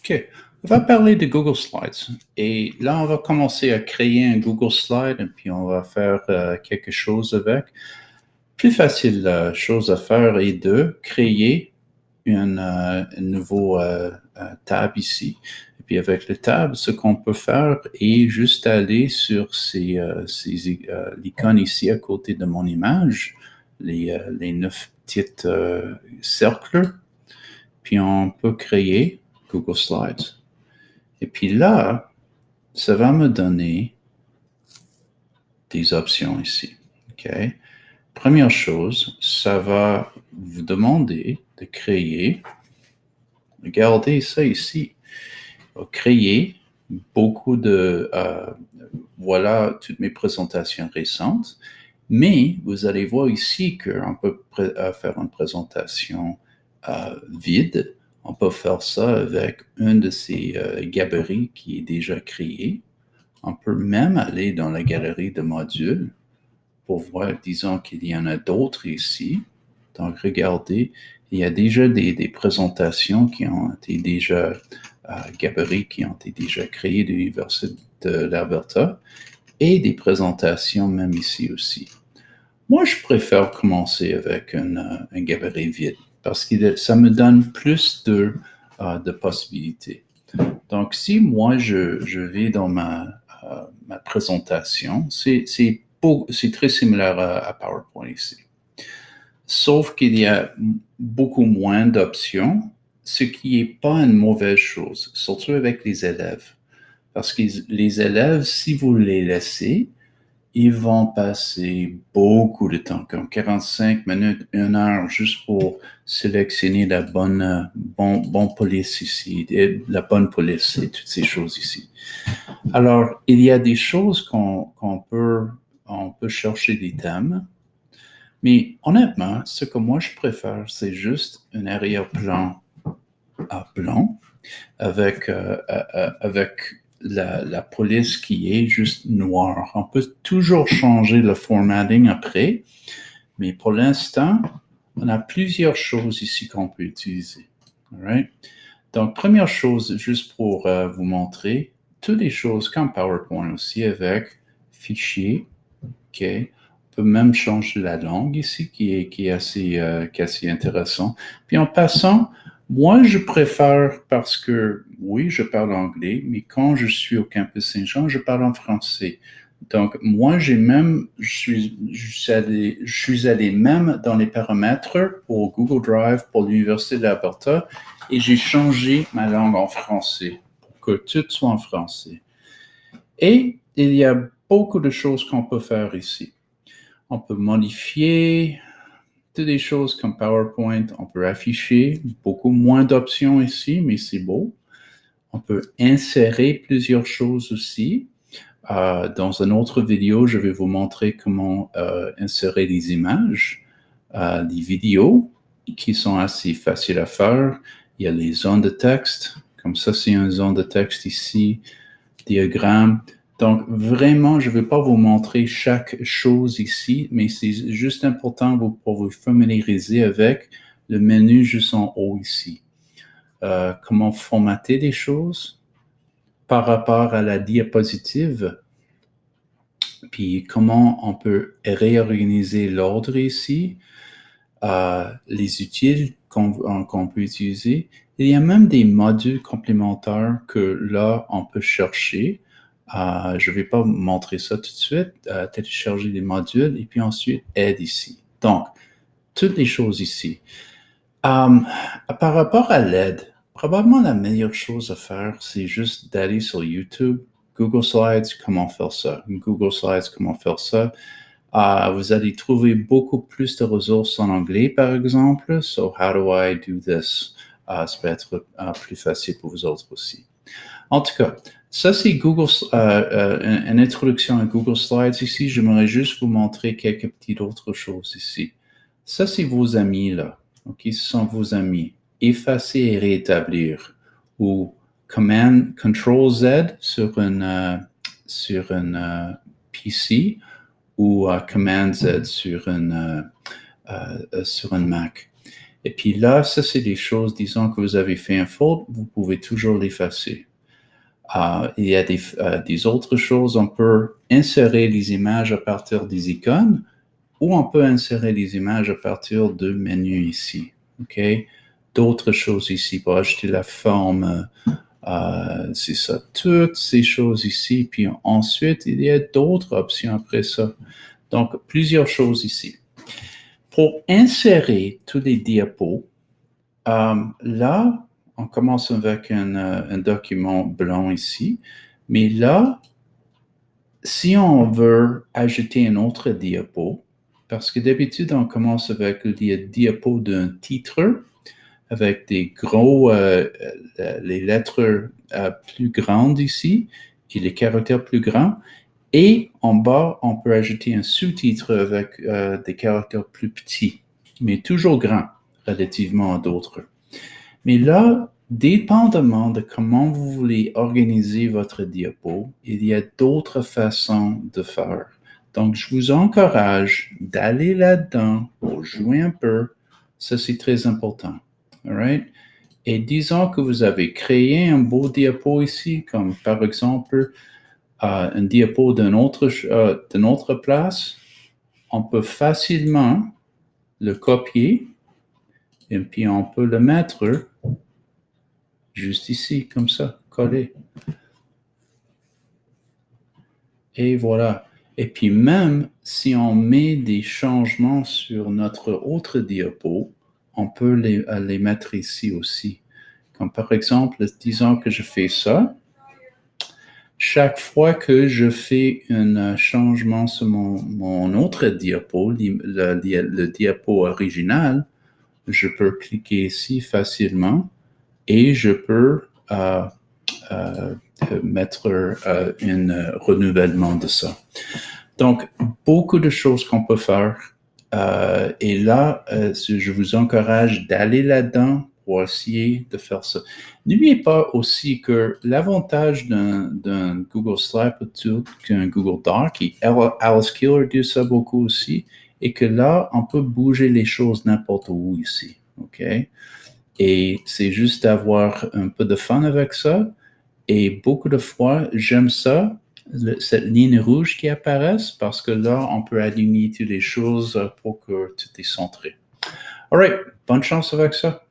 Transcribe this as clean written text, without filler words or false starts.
OK. On va parler de Google Slides. Et là, on va commencer à créer un Google Slide et puis on va faire quelque chose avec. Plus facile chose à faire est de créer un nouveau tab ici. Et puis avec le tab, ce qu'on peut faire est juste aller sur l'icône ici à côté de mon image, les 9 petits cercles, puis on peut créer Google Slides. Et puis là, ça va me donner des options ici. OK? Première chose, ça va vous demander de créer, regardez ça ici, créer beaucoup voilà toutes mes présentations récentes, mais vous allez voir ici qu'on peut faire une présentation vide. On peut faire ça avec un de ces gabarits qui est déjà créé. On peut même aller dans la galerie de modules pour voir, disons qu'il y en a d'autres ici. Donc, regardez, il y a déjà des présentations qui ont été déjà gabarits, qui ont été déjà créées de l'Université de l'Alberta et des présentations même ici aussi. Moi, je préfère commencer avec un gabarit vide parce que ça me donne plus de possibilités. Donc, si moi, je vais dans ma présentation, c'est très similaire à PowerPoint ici. Sauf qu'il y a beaucoup moins d'options, ce qui n'est pas une mauvaise chose, surtout avec les élèves. Parce que les élèves, si vous les laissez, ils vont passer beaucoup de temps, comme 45 minutes, 1 heure, juste pour sélectionner la bonne police ici, la bonne police et toutes ces choses ici. Alors, il y a des choses on peut chercher des thèmes, mais honnêtement, ce que moi je préfère, c'est juste un arrière-plan blanc avec la police qui est juste noire. On peut toujours changer le formatting après, mais pour l'instant, on a plusieurs choses ici qu'on peut utiliser. All right? Donc, première chose, juste pour vous montrer, toutes les choses comme PowerPoint aussi avec fichier. OK. On peut même changer la langue ici qui est assez intéressant. Puis en passant, moi, je préfère parce que, oui, je parle anglais, mais quand je suis au campus Saint-Jean, je parle en français. Donc, moi, je suis allé même dans les paramètres pour Google Drive, pour l'Université de l'Alberta, et j'ai changé ma langue en français pour que tout soit en français. Et il y a beaucoup de choses qu'on peut faire ici. On peut modifier toutes les choses comme PowerPoint. On peut afficher beaucoup moins d'options ici, mais c'est beau. On peut insérer plusieurs choses aussi. Dans une autre vidéo, je vais vous montrer comment insérer des images, des vidéos qui sont assez faciles à faire. Il y a les zones de texte. Comme ça, c'est une zone de texte ici, diagramme. Donc, vraiment, je ne vais pas vous montrer chaque chose ici, mais c'est juste important pour vous familiariser avec le menu juste en haut ici. Comment formater les choses par rapport à la diapositive, puis comment on peut réorganiser l'ordre ici, les utiles qu'on peut utiliser. Il y a même des modules complémentaires que là, on peut chercher. Je ne vais pas vous montrer ça tout de suite. Télécharger les modules et puis ensuite aide ici. Donc, toutes les choses ici. Par rapport à l'aide, probablement la meilleure chose à faire, c'est juste d'aller sur YouTube, Google Slides, comment faire ça. Google Slides, comment faire ça. Vous allez trouver beaucoup plus de ressources en anglais, par exemple. So, how do I do this? Ça peut être plus facile pour vous autres aussi. En tout cas, ça c'est une introduction à Google Slides ici. J'aimerais juste vous montrer quelques petites autres choses ici. Ça c'est vos amis là. OK, ce sont vos amis. Effacer et rétablir. Ou Ctrl Z sur un PC ou Command Z sur un Mac. Et puis là, ça, c'est des choses, disons que vous avez fait un faute, vous pouvez toujours l'effacer. Il y a des autres choses, on peut insérer les images à partir des icônes ou on peut insérer les images à partir de menus ici. OK? D'autres choses ici pour ajouter la forme, c'est ça, toutes ces choses ici. Puis ensuite, il y a d'autres options après ça. Donc, plusieurs choses ici. Pour insérer tous les diapos, là, on commence avec un document blanc ici. Mais là, si on veut ajouter un autre diapo, parce que d'habitude, on commence avec le diapo d'un titre, avec des gros, les lettres plus grandes ici, et les caractères plus grands. Et en bas, on peut ajouter un sous-titre avec des caractères plus petits, mais toujours grands, relativement à d'autres. Mais là, dépendamment de comment vous voulez organiser votre diapo, il y a d'autres façons de faire. Donc, je vous encourage d'aller là-dedans pour jouer un peu. Ça, c'est très important. All right? Et disons que vous avez créé un beau diapo ici, comme par exemple un diapo d'une autre place. On peut facilement le copier et puis on peut le mettre juste ici, comme ça, collé. Et voilà. Et puis même si on met des changements sur notre autre diapo, on peut les mettre ici aussi. Comme par exemple, disons que je fais ça. Chaque fois que je fais un changement sur mon autre diapo, le diapo original, je peux cliquer ici facilement et je peux mettre un renouvellement de ça. Donc, beaucoup de choses qu'on peut faire. Et là, je vous encourage d'aller là-dedans pour essayer de faire ça. N'oubliez pas aussi que l'avantage d'un Google Slide qu'un Google Doc, et Alice Keeler dit ça beaucoup aussi, est que là, on peut bouger les choses n'importe où ici. OK? Et c'est juste d'avoir un peu de fun avec ça. Et beaucoup de fois, j'aime ça, cette ligne rouge qui apparaît, parce que là, on peut aligner toutes les choses pour que tout est centré. All right, bonne chance avec ça.